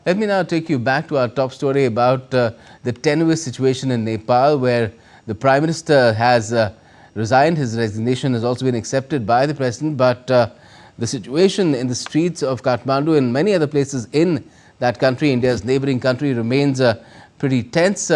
Let me now take you back to our top story about the tenuous situation in Nepal, where the Prime Minister has resigned. His resignation has also been accepted by the President, but the situation in the streets of Kathmandu and many other places in that country, India's neighboring country, remains pretty tense.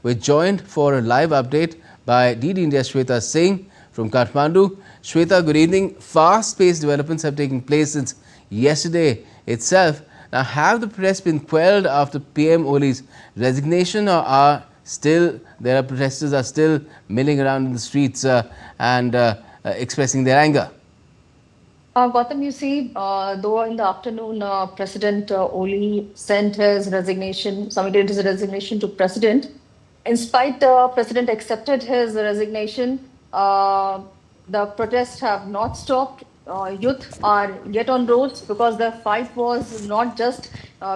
We're joined for a live update by DD India's Shweta Singh from Kathmandu. Shweta, good evening. Fast-paced developments have taken place since yesterday itself. Now, have the protest been quelled after PM Oli's resignation, or protesters are still milling around in the streets and expressing their anger? Gautam, you see, though in the afternoon, President Oli submitted his resignation to President. In spite, President accepted his resignation. The protests have not stopped. Youth are yet on roads because their fight was not just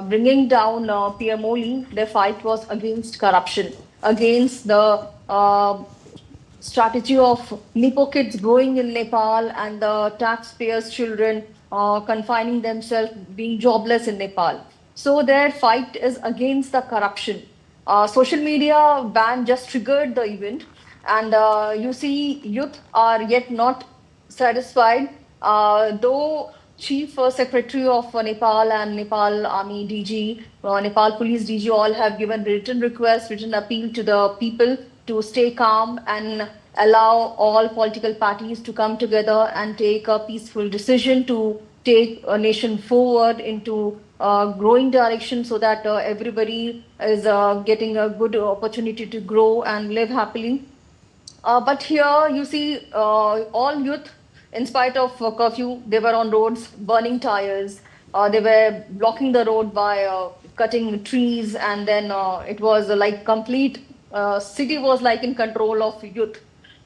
bringing down PM Oli. Their fight was against corruption, against the strategy of Nipo kids growing in Nepal and the taxpayers' children confining themselves, being jobless in Nepal. So their fight is against the corruption. Social media ban just triggered the event, and you see youth are yet not satisfied, though Chief Secretary of Nepal and Nepal Army DG, Nepal Police DG all have given written requests, written appeal to the people to stay calm and allow all political parties to come together and take a peaceful decision to take a nation forward into growing direction, so that everybody is getting a good opportunity to grow and live happily. But here you see all youth, in spite of curfew, they were on roads burning tires. They were blocking the road by cutting trees, and then it was like complete city was like in control of youth.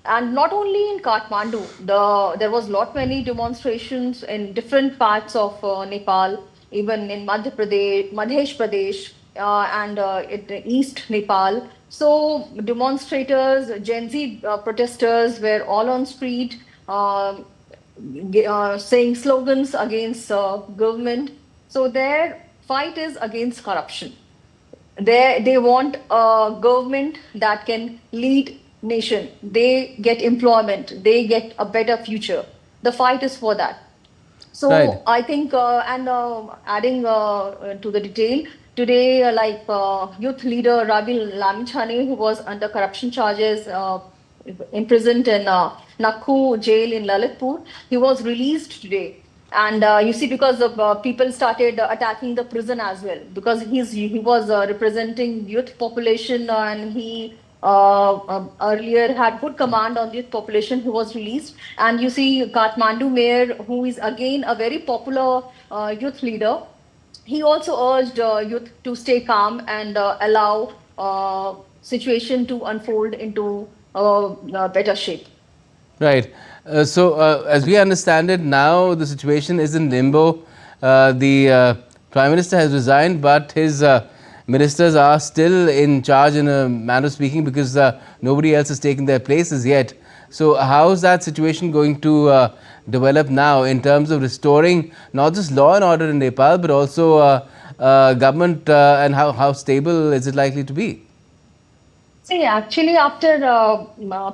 And not only in Kathmandu, there was many demonstrations in different parts of Nepal, even in Madhya Pradesh, and in East Nepal. So demonstrators, Gen Z protesters were all on street saying slogans against government. So their fight is against corruption. They want a government that can lead nation. They get employment. They get a better future. The fight is for that. So right. I think, adding to the detail, today, youth leader Rabi Lamichhane, who was under corruption charges, imprisoned in Nakhu jail in Lalitpur, he was released today. And you see, because of people started attacking the prison as well, because he was representing youth population, and he earlier had good command on the youth population, who was released. And you see Kathmandu mayor, who is again a very popular youth leader, he also urged youth to stay calm and allow situation to unfold into a better shape. Right. So as we understand it, now the situation is in limbo. The Prime Minister has resigned, but his ministers are still in charge, in a manner of speaking, because nobody else has taken their places yet. So how is that situation going to develop now in terms of restoring not just law and order in Nepal, but also government, and how stable is it likely to be? See, actually, after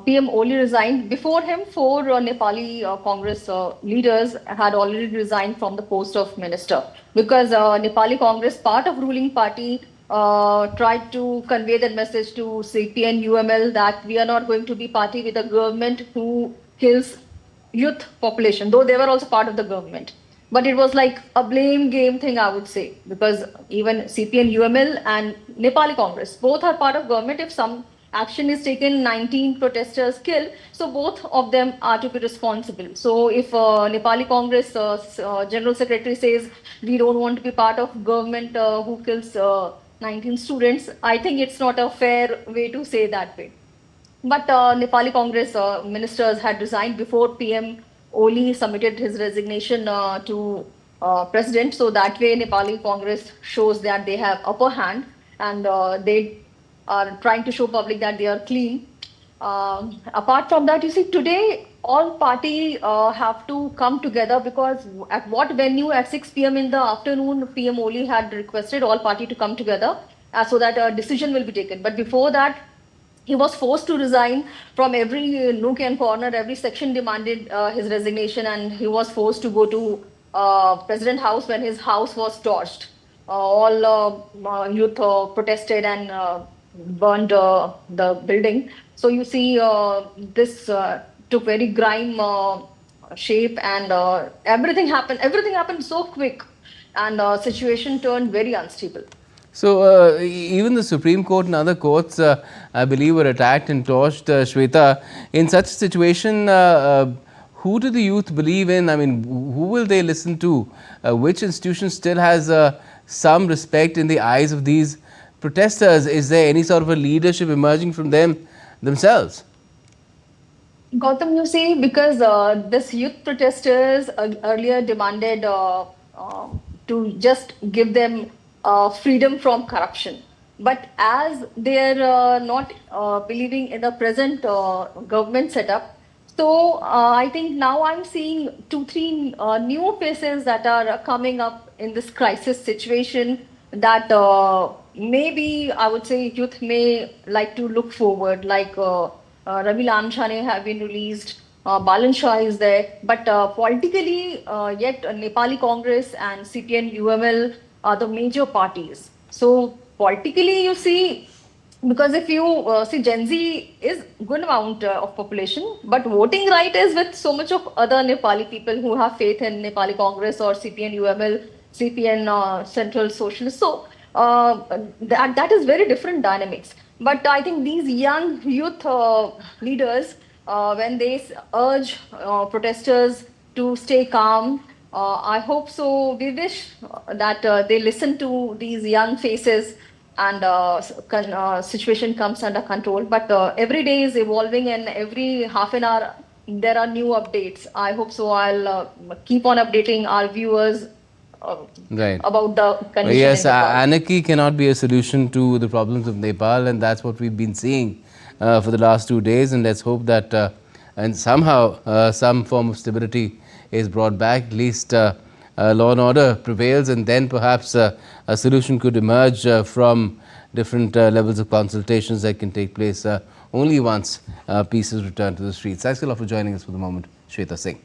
PM Oli resigned, before him, four Nepali Congress leaders had already resigned from the post of minister, because Nepali Congress, part of ruling party, tried to convey that message to CPN UML that we are not going to be party with a government who kills youth population, though they were also part of the government. But it was like a blame game thing, I would say, because even CPN UML and Nepali Congress, both are part of government. If some action is taken, 19 protesters killed, so both of them are to be responsible. So if Nepali Congress General Secretary says, we don't want to be part of government who kills 19 students, I think it's not a fair way to say that way. But Nepali Congress ministers had resigned before PM Oli submitted his resignation to President. So that way Nepali Congress shows that they have upper hand, and they are trying to show public that they are clean. Apart from that, you see, today all party have to come together, because at what venue at 6 p.m. in the afternoon, PM Oli had requested all party to come together so that a decision will be taken. But before that, he was forced to resign from every nook and corner. Every section demanded his resignation, and he was forced to go to President House when his house was torched. All youth protested and burned the building. So you see, this took very grime shape, and everything happened. Everything happened so quick, and situation turned very unstable. So, even the Supreme Court and other courts, I believe, were attacked and torched, Shweta. In such a situation, who do the youth believe in? I mean, who will they listen to? Which institution still has some respect in the eyes of these protesters? Is there any sort of a leadership emerging from them themselves? Gautam, you see, because this youth protesters earlier demanded to just give them freedom from corruption. But as they are not believing in the present government setup, so I think now I'm seeing two, three new faces that are coming up in this crisis situation, that maybe I would say youth may like to look forward, like Ravi Lamchane have been released, Balan Shah is there, but politically, yet Nepali Congress and CPN UML are the major parties. So politically, you see, because if you see, Gen Z is good amount of population, but voting right is with so much of other Nepali people who have faith in Nepali Congress or CPN UML, CPN Central Socialist. So that is very different dynamics. But I think these young youth leaders, when they urge protesters to stay calm, I hope so. We wish that they listen to these young faces, and situation comes under control. But every day is evolving, and every half an hour there are new updates. I hope so. I'll keep on updating our viewers Right. about the condition. Yes, in Nepal. anarchy cannot be a solution to the problems of Nepal, and that's what we've been seeing for the last 2 days. And let's hope that and somehow some form of stability is brought back, at least law and order prevails, and then perhaps a solution could emerge from different levels of consultations that can take place only once peace is returned to the streets. Thanks a lot for joining us for the moment, Shweta Singh.